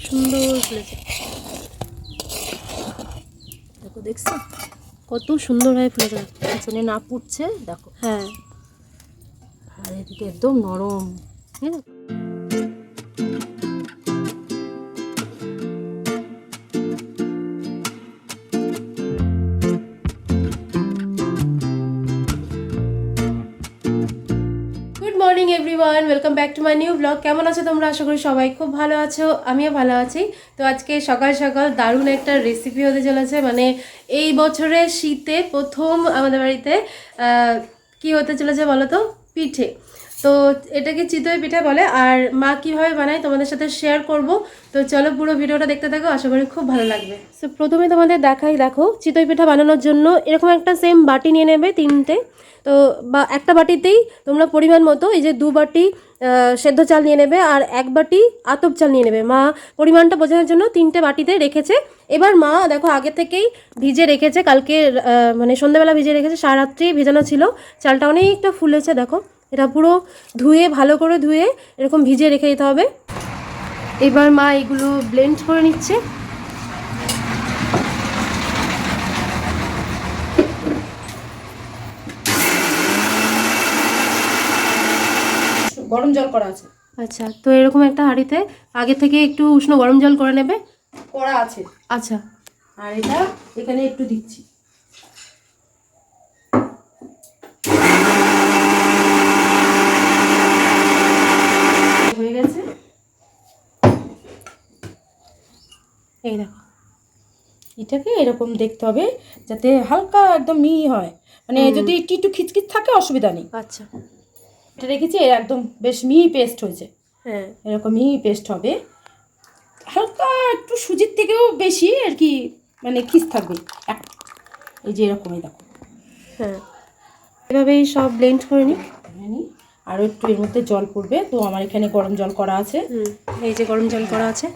সুন্দর ফুলেছে। দেখো, দেখছো কত সুন্দরভাবে ফুলেছে। পিছনে না পুড়ছে দেখো। হ্যাঁ, আর এদিকে একদম নরম। ঠিক আছে। Good morning everyone, welcome back to my new blog. কেমন আছো তোমরা? আশা করি সবাই খুব ভালো আছো, আমিও ভালো আছি। তো আজকে সকাল সকাল দারুণ একটা রেসিপি হতে চলেছে। মানে এই বছরের শীতে প্রথম আমাদের বাড়িতে কি হতে চলেছে বলো তো? পিঠে। তো এটাকে চিতই পিঠা বলে, আর মা কীভাবে বানায় তোমাদের সাথে শেয়ার করব। তো চলো পুরো ভিডিওটা দেখতে থাকো, আশা করি খুব ভালো লাগবে। তো প্রথমে তোমাদের দেখাই, দেখো চিতই পিঠা বানানোর জন্য এরকম একটা সেম বাটি নিয়ে নেবে, তিনটে। তো বা একটা বাটিতেই তোমরা পরিমাণ মতো এই যে 2 বাটি সেদ্ধ চাল নিয়ে নেবে, আর 1 বাটি আতপ চাল নিয়ে নেবে। মা পরিমাণটা বোঝানোর জন্য 3টে বাটিতে রেখেছে। এবার মা দেখো আগে থেকেই ভিজে রেখেছে, কালকে মানে সন্ধ্যাবেলা ভিজে রেখেছে, সারা রাত্রি ভেজানো ছিল। চালটা অনেকটা ফুলেছে, দেখো এটা পুরো ধুয়ে, ভালো করে ধুয়ে এরকম ভিজিয়ে রেখে দিতে হবে। এবার মা এগুলো ব্লেন্ড করে নিচ্ছে। গরম জল করা আছে। আচ্ছা, তো এরকম একটা হাঁড়িতে আগে থেকে একটু উষ্ণ গরম জল করে নেবে। করা আছে। আচ্ছা, আর এটা এখানে একটু দিচ্ছি। হয়ে গেছে। এই দেখো, এটাকে এরকম দেখতে হবে যাতে হালকা একদম মিহি হয়। মানে যদি একটু একটু খিচখিচ থাকে অসুবিধা নেই। আচ্ছা, এটা রেখেছি, এর একদম বেশ মিহি পেস্ট হয়েছে। হ্যাঁ এরকম মিহি পেস্ট হবে, হালকা একটু সুজির থেকেও বেশি আর কি, মানে খিস থাকবে। এই যে এরকমই দেখো। হ্যাঁ, এভাবেই সব ব্লেন্ড করে নিই। আরও একটু এর মধ্যে জল পড়বে, তো আমার এখানে গরম জল করা আছে। এই যে গরম জল করা আছে,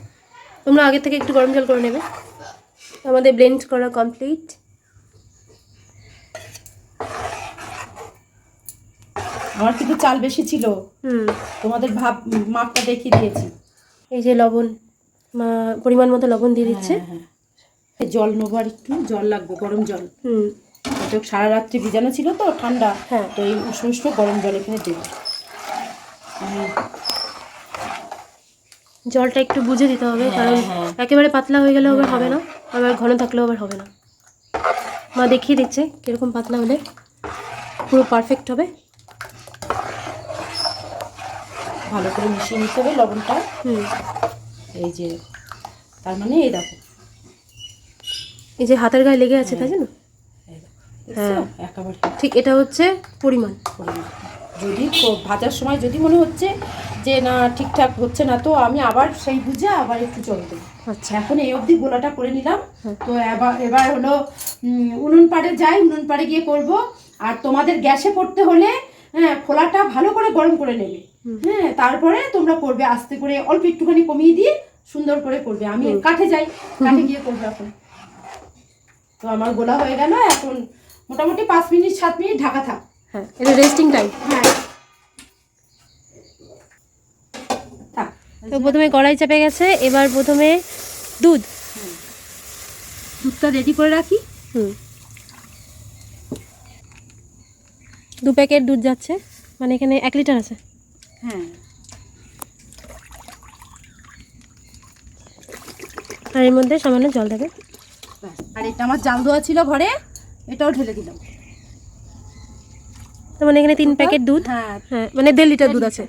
তোমরা আগে থেকে একটু গরম জল করে নেবে। আমাদের ব্লেন্ড করা কমপ্লিট। আমার কিন্তু চাল বেশি ছিল, তোমাদের মাপটা দেখিয়ে দিয়েছি। এই যে লবণ, পরিমাণ মতো লবণ দিয়ে দিচ্ছে। হ্যাঁ, জল নেবো, আর একটু জল লাগবে, গরম জল। এটা সারা রাত্রি ভিজানো ছিল তো, ঠান্ডা। হ্যাঁ, তো এই উষ্ণ উষ্ণ গরম জল এখানে দেবো। জলটা একটু বুঝে দিতে হবে, কারণ একেবারে পাতলা হয়ে গেলেও আবার হবে না, আবার ঘন থাকলেও আবার হবে না। মা দেখিয়ে দিচ্ছে কিরকম পাতলা হলে পুরো পারফেক্ট হবে। ভালো করে মিশিয়ে নিতে হবে লবণটা। এই যে, তার মানে এই দেখো, এই যে হাতের গায়ে লেগে আছে, তাই না? হ্যাঁ, একেবারে ঠিক, এটা হচ্ছে পরিমাণ। যদি ভাজার সময় যদি মনে হচ্ছে যে না ঠিকঠাক হচ্ছে না, তো আমি আবার সেই বুঝে আবার একটু জল দেবো। আচ্ছা, এখন এই অবধি গোলাটা করে নিলাম। তো এবার হলো উনুন পাড়ে যাই, উনুন পাড়ে গিয়ে করব। আর তোমাদের গ্যাসে করতে হলে খোলাটা ভালো করে গরম করে নেবে। হ্যাঁ, তারপরে তোমরা করবে আস্তে করে, অল্প একটুখানি কমিয়ে দিয়ে সুন্দর করে করবে। আমি কাঠে যাই, কাঠে গিয়ে করবো এখন। তো আমার গোলা হয়ে গেল, এখন মোটামুটি 5 মিনিট 7 মিনিট ঢাকা থাক। হ্যাঁ, এটা রেস্টিং টাইম। হ্যাঁ, তো প্রথমে কড়াই চাপে গেছে, এবার প্রথমে দুধটা রেডি করে রাখি। 2 প্যাকেট দুধ যাচ্ছে, মানে এখানে 1 লিটার আছে। হ্যাঁ, আর এর মধ্যে সামান্য জল দেবে। আর এটা আমার জাল দেওয়া ছিল ঘরে, এটাও ঢেলে দিলাম। তো মানে এখানে 3 প্যাকেট দুধ। হ্যাঁ, মানে 1.5 লিটার দুধ আছে।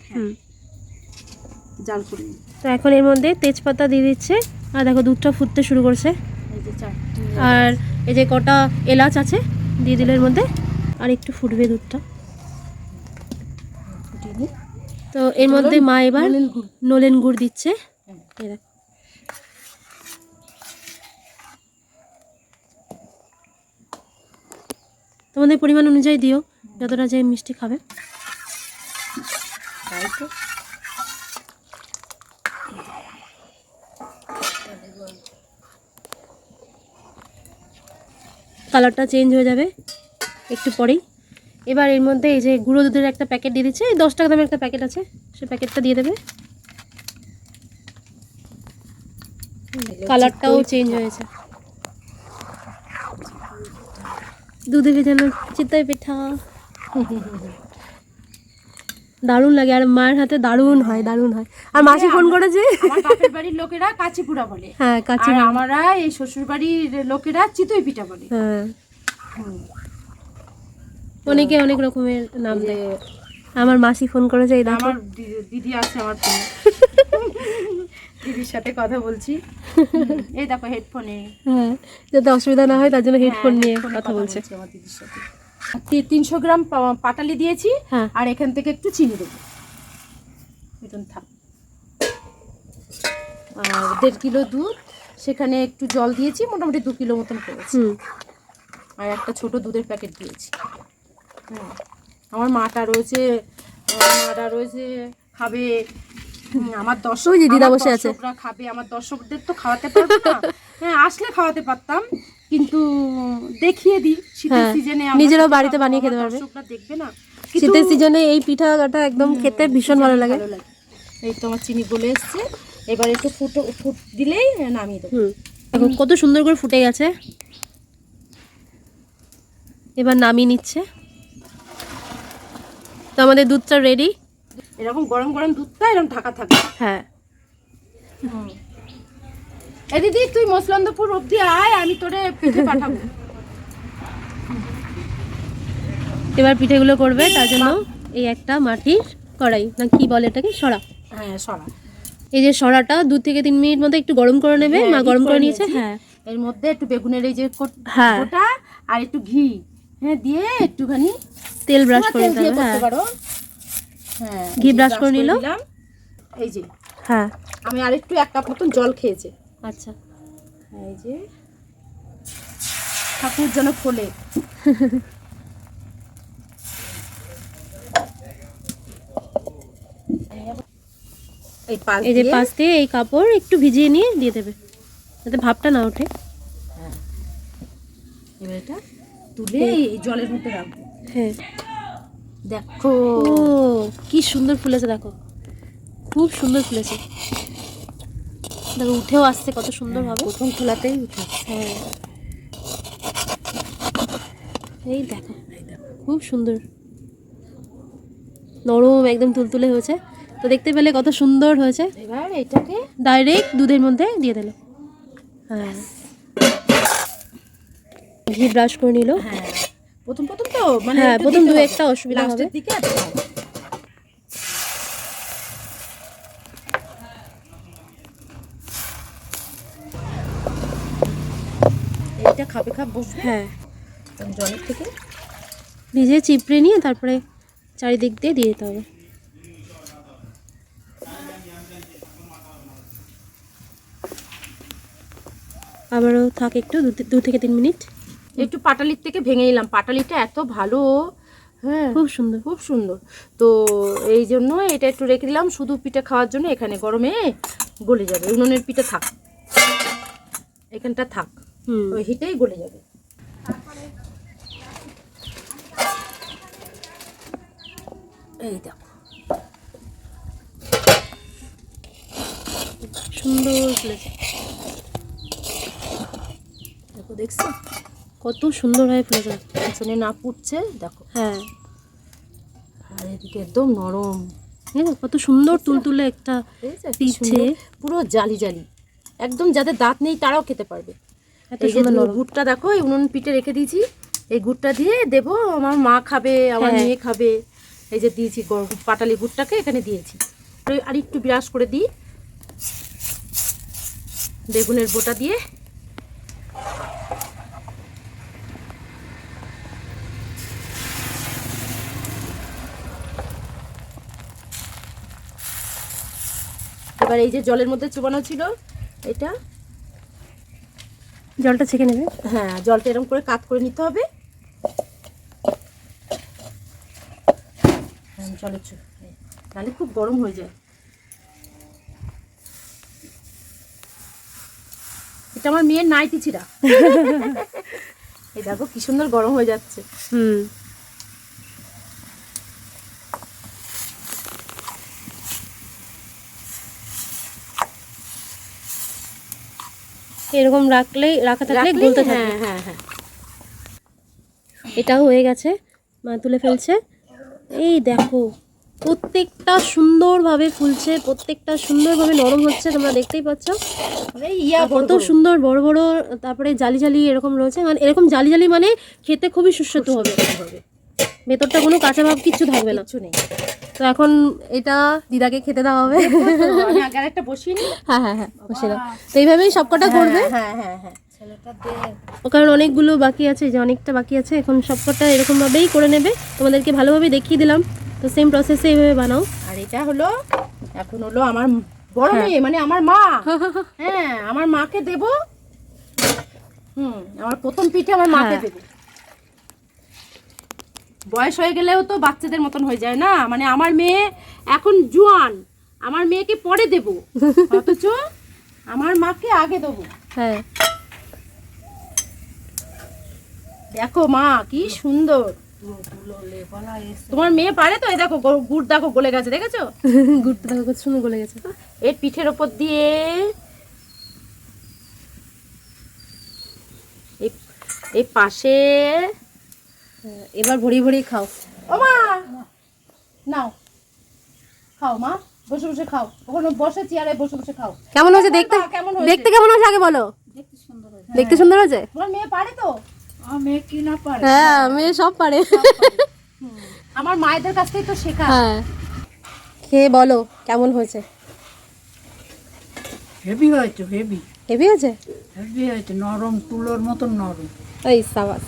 জাল করে। তো এখন এর মধ্যে তেজপাতা দিয়ে দিচ্ছে, আর দেখো দুধটা ফুটতে শুরু করছে। এই যে আর এই যে কটা এলাচ আছে দিয়ে দিলে এর মধ্যে, আর একটু ফুটবে দুধটা। তো এর মধ্যে মা এবার নলেন গুড় দিচ্ছে। এই দেখো, তোমাদের পরিমাণ অনুযায়ী দিও, যতটা যে মিষ্টি খাবে। কালারটা চেঞ্জ হয়ে যাবে একটু পরেই। এবার এর মধ্যে এই যে গুঁড়ো দুধের একটা প্যাকেট দিয়ে দিচ্ছে, 10 টাকা দামের একটা প্যাকেট আছে, সেই প্যাকেটটা দিয়ে দেবে। কালারটাও চেঞ্জ হয়েছে। দুধে ভেজানো চিতই পিঠা দারুণ লাগে, আর মায়ের হাতে দারুণ হয়, দারুণ হয়। আর মাসি ফোন করেছে, আমার বাপের বাড়ির লোকেরা কাচিপুরা বলে, হ্যাঁ কাচি, আর আমরা এই শ্বশুর বাড়ির লোকেরা চিতই পিঠা বলে। হ্যাঁ অনেকে অনেক রকমের নাম দেয়। আমার মাসি ফোন করেছে, এই দেখো আমার দিদি আছে আমার ফোনে, দিদির সাথে কথা বলছি। এই দেখো হেডফোনে, হ্যাঁ যাতে অসুবিধা না হয় তার জন্য হেডফোন নিয়ে কথা বলছে। আমার দিদির সাথে 300 গ্রাম পাটালি দিয়েছি, হ্যাঁ আর এখান থেকে একটু চিনি দেবো, বেতন থাক। আর 1.5 কিলো দুধ, সেখানে একটু জল দিয়েছি, মোটামুটি 2 কিলো মতন করেছি। আর একটা ছোট দুধের প্যাকেট দিয়েছি। আমার মাটা রয়েছে, খাবে। আমার দিদা বসে আছে, দর্শকরা খাবে, আমার দর্শকদের তো খাওয়াতে পারবো না। হ্যাঁ আসলে খাওয়াতে পারতাম, কিন্তু দেখিয়ে দিই শীতের সিজনে নিজেরাও বাড়িতে বানিয়ে খেতে পারবে। দর্শকরা দেখবে না, শীতের সিজনে এই পিঠাটা একদম খেতে ভীষণ ভালো লাগে। এই তো আমার চিনি গলে এসছে, এবার একটু ফুট দিলেই নামিয়ে দেবো। এখন কত সুন্দর করে ফুটে গেছে, এবার নামিয়ে নিচ্ছে। তো আমাদের দুধটা রেডি। এরকম গরম গরম দুধটা এরকম ঢাকা থাকে। হ্যাঁ এই দিদি তুই মসলন্দপুর অবধি আয়, আমি তোরে পিঠে পাঠাবো। এবার পিঠেগুলো করবে, তার জন্য এই একটা মাটির কড়াই, না কি বলে এটাকে, সরা। হ্যাঁ সরা। এই যে সরাটা 2 থেকে 3 মিনিট মতো একটু গরম করে নেবে। মা গরম করে নিয়েছে। হ্যাঁ এর মধ্যে একটু বেগুনের এই যে কোটা আর একটু ঘি দিয়ে একটুখানি তেল ব্রাশ করে নিতে হবে। হ্যাঁ ঘি ব্রাশ করে নিল। এই যে হ্যাঁ আমি আরেকটু 1 কাপ মতন জল খেয়েছে। আচ্ছা এই যে ঠাকুর যেন ফোলে। এই যে পাশ দিয়ে এই কাপড় একটু ভিজিয়ে নিয়ে দিয়ে দেবে, যাতে ভাপটা না ওঠে। হ্যাঁ এবার এটা তুলে এই জলের মধ্যে রাখবো। হ্যাঁ দেখো ও কি সুন্দর ফুলেছে, দেখো খুব সুন্দর ফুলেছে। দেখো উঠেও আসছে কত সুন্দর ভাবে, প্রথম খোলাতেই উঠে। হ্যাঁ এই দেখো খুব সুন্দর নরম একদম তুলতুলে হয়েছে। তো দেখতে পেলে কত সুন্দর হয়েছে। এবার এটাকে ডাইরেক্ট দুধের মধ্যে দিয়ে দিল। হ্যাঁ ঘি ব্রাশ করে নিল। হ্যাঁ প্রথম তো মানে হ্যাঁ প্রথম 2-1টা অসুবিধা হবে। দিকে এটা খাবে বসবে। হ্যাঁ জলের থেকে ভিজে চিপড়ে নিয়ে তারপরে চারিদিক দিয়ে দিয়ে দিতে হবে। আবারও থাক একটু 2 থেকে 3 মিনিট। একটু পাটালির থেকে ভেঙে নিলাম, পাটালিটা এত ভালো, হ্যাঁ খুব সুন্দর খুব সুন্দর। তো এই জন্য এটা একটু রেখে দিলাম শুধু পিঠে খাওয়ার জন্য। এখানে গরমে গলে যাবে, উনুনের পিঠে থাক, এখানটা থাক, ওই হিটেই গলে যাবে। এই দেখো সুন্দর ফুলেছে, দেখো দেখছো কত সুন্দর হয়ে ফুলেছে। পিছনে না পুড়ছে দেখো। হ্যাঁ আর এদিকে একদম নরম, কত সুন্দর তুলতুলে একটা পিঠে, পুরো জালি জালি একদম, যাদের দাঁত নেই তারাও খেতে পারবে। এই যে গুড়টা দেখো, এই উনুন পিঠে রেখে দিয়েছি, এই গুড়টা দিয়ে দেবো, আমার মা খাবে, আমার মেয়ে খাবে। এই যে দিয়েছি পাটালি গুড়টাকে এখানে দিয়েছি। আর একটু ব্রাশ করে দিই বেগুনের বোটা দিয়ে। এবার এই যে জলের মধ্যে চুবানো ছিল, এটা জলটা ছেঁকে নেবে। হ্যাঁ জলটা এরকম করে কাত করে নিতে হবে। জলের তাহলে খুব গরম হয়ে যায়। এটা আমার মেয়ের নাইটি ছিঁড়া। এই দেখো কি সুন্দর গরম হয়ে যাচ্ছে। এরকম রাখা থাকলে গলতে থাকবে। হ্যাঁ হ্যাঁ হ্যাঁ। এটাও হয়ে গেছে, মা তুলে ফেলছে। এই দেখো প্রত্যেকটা সুন্দরভাবে ফুলছে, প্রত্যেকটা সুন্দরভাবে নরম হচ্ছে, তোমরা দেখতেই পাচ্ছ। কত সুন্দর বড় বড়, তারপরে জালি জালি এরকম রয়েছে, মানে এরকম জালি জালি মানে খেতে খুবই সুস্বাদু হবে, ভেতরটা কোনো কাঁচা ভাব কিচ্ছু থাকবে না। কিছু নেই। তো এখন এটা দিদাকে খেতে দেওয়া হবে। আমি আগে একটা বসিয়ে নিই। হ্যাঁ হ্যাঁ হ্যাঁ, বসে দাও। তো এইভাবেই সবকটা করবে, হ্যাঁ হ্যাঁ হ্যাঁ, ছেলেটা দে। কারণ অনেকগুলো বাকি আছে, যে অনেকটা বাকি আছে, এখন সবকটা এরকমভাবেই করে নেবে। তোমাদেরকে ভালোভাবে দেখিয়ে দিলাম, তো সেম প্রসেসে এইভাবে বানাও। আর এটা হলো, এখন হলো আমার বড় মেয়ে, মানে আমার মা। হ্যাঁ, আমার মাকে দেব। আমার প্রথম পিঠে আমার মাকে দেব। বয়স হয়ে গেলেও তো বাচ্চাদের মতন হয়ে যায় না, মানে আমার মেয়ে এখন জোয়ান, আমার মেয়েকে পরে দেব, অথচ আমার মাকে আগে দেবো। হ্যাঁ, দেখো মা কি সুন্দর। তোমার মেয়ে পারে তো? এই দেখো গুড় দেখো গলে গেছে, দেখেছো? গুড়টা দেখো কত সুন্দর গলে গেছে। এর পিঠের ওপর দিয়ে এই পাশে এবার ভরিয়ে ভরিয়ে খাও। ও মা, নাও খাও মা, বসে বসে খাও, ওখানে বসে চেয়ারে বসে বসে খাও। কেমন হয়েছে দেখতে? কেমন হয়েছে? দেখতে কেমন হয়েছে আগে বলো। দেখতে সুন্দর হয়েছে। দেখতে সুন্দর হয়েছে? তোমার মেয়ে পারে তো? আমার মেয়ে কি না পারে? হ্যাঁ, মেয়ে সব পারে। আমার মায়েদের কাছ থেকে তো শেখা। হ্যাঁ, খেয়ে বলো কেমন হয়েছে। হেভি হয়েছে, হেভি হেভি হয়েছে? হেভি হয়েছে, নরম, তুলোর মতন নরম। এই সাবাস,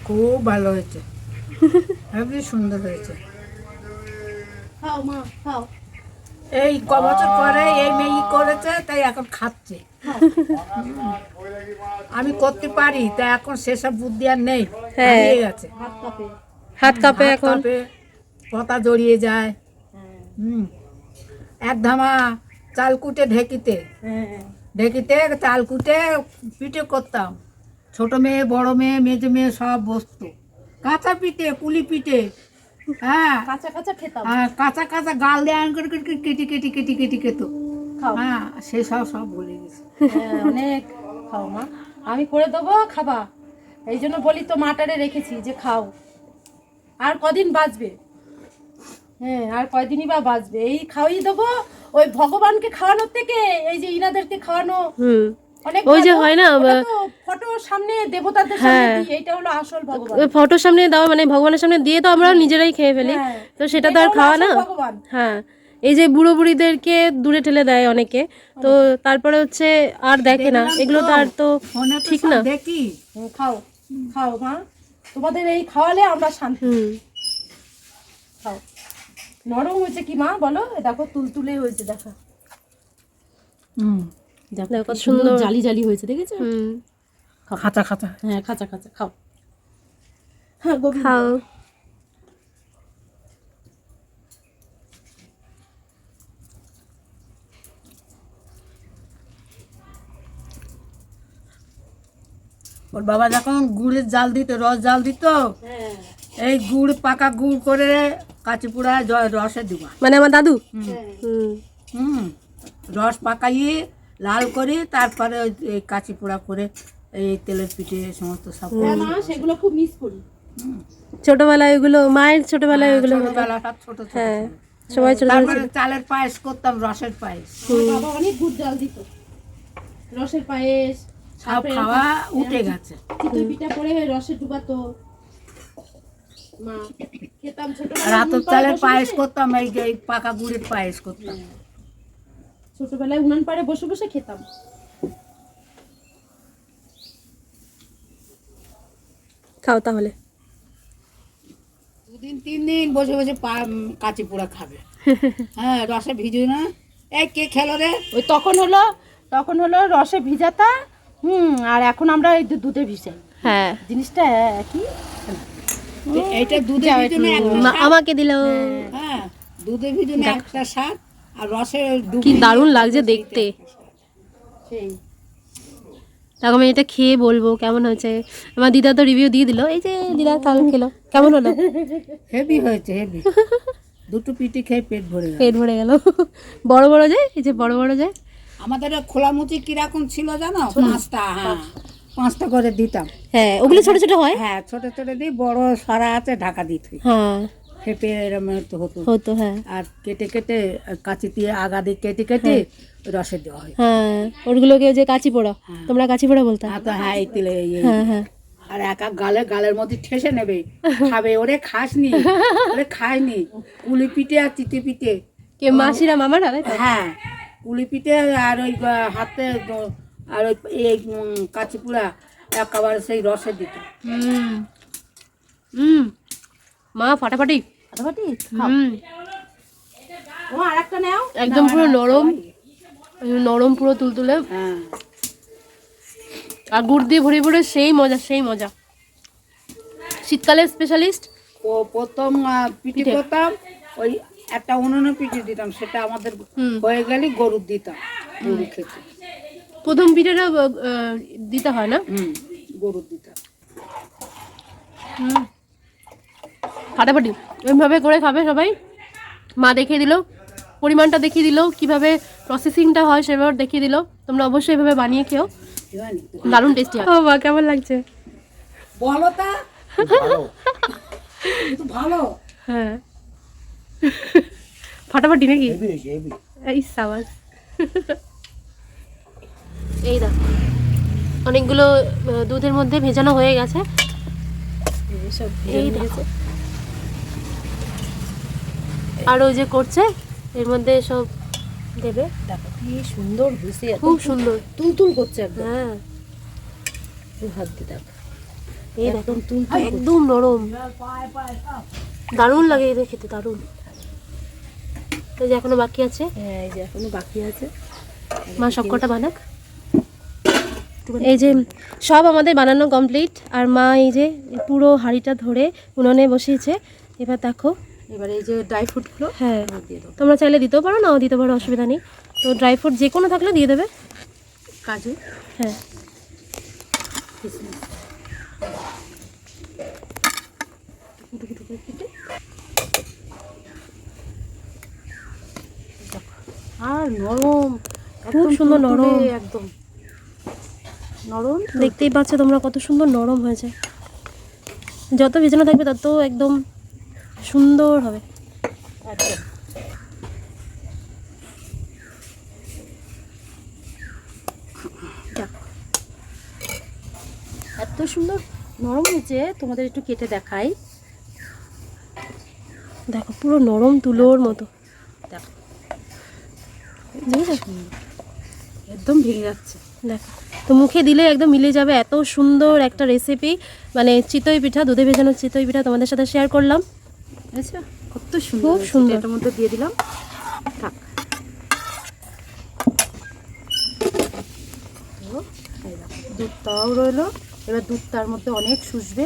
খুব ভালো হয়েছে, হেভি সুন্দর হয়েছে। খাও মা, খাও। এই ক বছর পরে এই মেয়ে করেছে, তাই এখন খাচ্ছে। আমি করতে পারি, তাই এখন সেসব বুদ্ধি আর নেই, হ্যাঁ। হারিয়ে গেছে। হাত কাঁপে। হাত কাঁপে হাত এখন। কাঁপে, পাতা জড়িয়ে যায়। এক ধামা চাল কুটে ঢেকিতে চাল কুটে পিঠে করতাম। ছোট মেয়ে, বড় মেয়ে, মেজো মেয়ে সব বসতো। কাঁচা পিঠে, কুলি পিঠে, হ্যাঁ, কাঁচা কাঁচা খেতাম। আর কাঁচা কাঁচা গাল দিয়ে আন করে কেটে কেটে কেটে কেটে কেটে খেত। খাও। হ্যাঁ, সে সব সব বলে গেছে। হ্যাঁ, অনেক খাও মা, আমি করে দেবো, খাবা। এই জন্য বলি তো, মাটারে রেখেছি যে খাও। আর কদিন বাঁচবে? হ্যাঁ, আর কয়দিনই বা বাঁচবে। এই খাওয়াই দেবো। ওই ভগবানকে খাওয়ানোর থেকে এই যে ইনাদেরকে খাওয়ানো অনেক ওই যে ভালো। হয় না, ওটা তো ফটোর সামনে, দেবতাদের সামনে দিই, এইটা হলো আসল ভগবান। ওই ফটোর সামনে দেওয়া মানে ভগবানের সামনে দিয়ে তো আমরা নিজেরাই খেয়ে ফেলি, হ্যাঁ, তো সেটা তো আর এটা হলো খাওয়া আসল না। ভগবান। হ্যাঁ, এই যে বুড়ো বুড়িদেরকে দূরে ঠেলে দেয় অনেকে, তো তারপরে হচ্ছে আর দেখে না, এগুলো তো আর তো ফোনে তো ঠিক সব না। দেখি। খাও খাও মা, তোমাদের এই খাওয়ালে আমরা শান্তি। খাও। নরম হয়েছে কি মা বলো? এ দেখো তুলতুলে হয়েছে, দেখো। দেখো দেখো কত কত সুন্দর সুন্দর। জালি জালি হয়েছে, দেখেছো? খাঁচা খাঁচা। হ্যাঁ, খাঁচা খাঁচা। খাও। হ্যাঁ, গোবিন্দ। খাও। ওর বাবা যখন গুড়ের জাল দিত, রস জাল দিত, হ্যাঁ। এই গুড়, পাকা গুড় করে কাঁচি পুড়া রসে দিবা। মানে আমার দাদু। রস পাকাইয়ে লাল করে, তারপরে এই কাঁচি পোড়া করে এই তেলের পিঠে সমস্ত সব করে। হ্যাঁ মা, সেগুলো খুব মিস করি। ছোটবেলায় ওগুলো, মায়ের ছোটবেলায় ওগুলো হতো। ছোটবেলাটা ছোট ছোট হ্যাঁ, ছিল। সবাই ছোট ছোট তারপরে ছিল। চালের পায়েস করতাম, রসের পায়েস। আমার বাবা অনেক গুড় জাল দিত, রসের পায়েস। সব তারপরে খাওয়া উঠে গেছে। চিতই পিঠা করে রসে ডুবাতো মা, খেতাম ছোটবেলায়। রাতের চালের পায়েস করতাম, এই পাকা গুড়ের পায়েস করতাম। ছোটবেলায় উনান পাড়ে বসে বসে খেতাম। খাও তাহলে। 2 দিন 3 দিন বসে বসে কাঁচি পোড়া খাবে। হ্যাঁ, রসে ভিজে না। এই কে খেলো রে? ওই তখন হলো রসে ভিজাতা, আর এখন আমরা এই দুধে ভিজাই। হ্যাঁ, জিনিসটা একই। এইটা দুধে ভিজানো একটা স্বাদ। আমাকে দিল। হ্যাঁ, দুধে ভিজানো একটা স্বাদ, আর রসে কি দারুণ লাগছে দেখতে। সেই তখন আমি এটা খেয়ে বলবো কেমন হয়েছে। আমার দিদা তো রিভিউ দিয়ে দিল, এই যে দিদা তাহলে খেলো, কেমন হলো? হেভি হয়েছে, হেভি। দুটো পিঠে খেয়ে পেট ভরে গেল। পেট ভরে গেল। বড় বড় যায়, এই যে বড় বড় যায়। আমাদের খোলা মুচি কিরকম ছিল জানো? 5টা, হ্যাঁ 5টা করে দিতাম। হ্যাঁ, ওগুলো ছোট ছোট হয়। হ্যাঁ ছোট ছোট দিই, বড় সারা আছে ঢাকা দিতে হ্যাঁ খেপে এরম তো হতো। হতো, হ্যাঁ আর কেটে কেটে কাঁচি দিয়ে আগা দিয়ে কেটে কেটে রসে দেওয়া হয়। হ্যাঁ, ওগুলোকে যে কাঁচি পোড়া, তোমরা কাঁচি পোড়া বলতে। হ্যাঁ এই তেলে হ্যাঁ হ্যাঁ। আর এক এক গালের মধ্যে ঠেসে নেবে, খাবে। ওরে খাসনি, ওরে খায়নি। কুলি পিঠে আর চিটে পিঠে, কে মাসিরা মামারা, তাই তো? হ্যাঁ কুলি পিঠে আর ওই হাতে আর ওই এই কাঁচি পুরা একেবারে সেই রসে দিত। মা ফাটাফাটি ফাটাফাটি ও আর একটা নাও। একদম পুরো নরম নরম, পুরো তুলতুলে, হ্যাঁ আর গুড় দিয়ে ভরে ভরে সেই মজা, সেই মজা। শীতকালের স্পেশালিস্ট। ও প্রথম পিঠে করতাম, ওই একটা উনুনে পিঠে দিতাম, সেটা আমাদের হয়ে গেলে গরুর দিতাম, গরু খেতে। প্রথম পিঠেটা দিতে হয় না? গরুর দিতাম। ফাটাফাটি ওইভাবে করে খাবে সবাই। মা দেখিয়ে দিল, পরিমাণটা দেখিয়ে দিল, কিভাবে প্রসেসিংটা হয় সেভাবে দেখিয়ে দিল। তোমরা অবশ্যই এভাবে বানিয়ে খেও, দারুণ টেস্টি হয়। ও মা, কেমন লাগছে বলো তা? ভালো। হ্যাঁ ফাটাফাটি নাকি? এই সাবাস। এই দেখো অনেকগুলো দুধের মধ্যে ভেজানো হয়ে গেছে। এই দেখো, আর ওই যে করছে এর মধ্যে সব দেবে। দেখো কি সুন্দর হয়েছে, খুব সুন্দর তুলতুল করছে একদম। হ্যাঁ হাত দিয়ে দেখো, এই দেখো একদম তুলতুল। একদম নরম, দারুণ লাগে এদের খেতে, দারুণ। এই যে এখনো বাকি আছে, হ্যাঁ এই যে এখনো বাকি আছে। মা সবকটা বানাক। এই যে সব আমাদের বানানো কমপ্লিট, আর মা এই যে পুরো হাঁড়িটা ধরে উনুনে বসিয়েছে। এবার দেখো, এবারে এই যে ড্রাই ফ্রুটগুলো হ্যাঁ দিয়ে দেবো। তোমরা চাইলে দিতেও পারো, নাও দিতে পারো, অসুবিধা নেই। তো ড্রাই ফ্রুট যে কোনো থাকলে দিয়ে দেবে। কাজু, হ্যাঁ কিশমিশ, আর নরম, খুব সুন্দর নরম, একদম নরম। দেখতেই পাচ্ছ তোমরা কত সুন্দর নরম হয়েছে। যত ভেজানো থাকবে তত একদম সুন্দর হবে। একদম এত সুন্দর নরম হয়েছে, তোমাদের একটু কেটে দেখাই। দেখো পুরো নরম তুলোর মতো, দেখো বুঝেছো? একদম ভেঙে যাচ্ছে। দেখো, তো মুখে দিলে একদম মিলে যাবে। এত সুন্দর একটা রেসিপি, মানে চিতই পিঠা, দুধে ভেজানো চিতই পিঠা তোমাদের সাথে শেয়ার করলাম। আচ্ছা কত সুন্দর, খুব সুন্দর। এটার মধ্যে দিয়ে দিলাম। থাক, দুধটাও রইলো। এবার দুধটার মধ্যে অনেক শুষবে।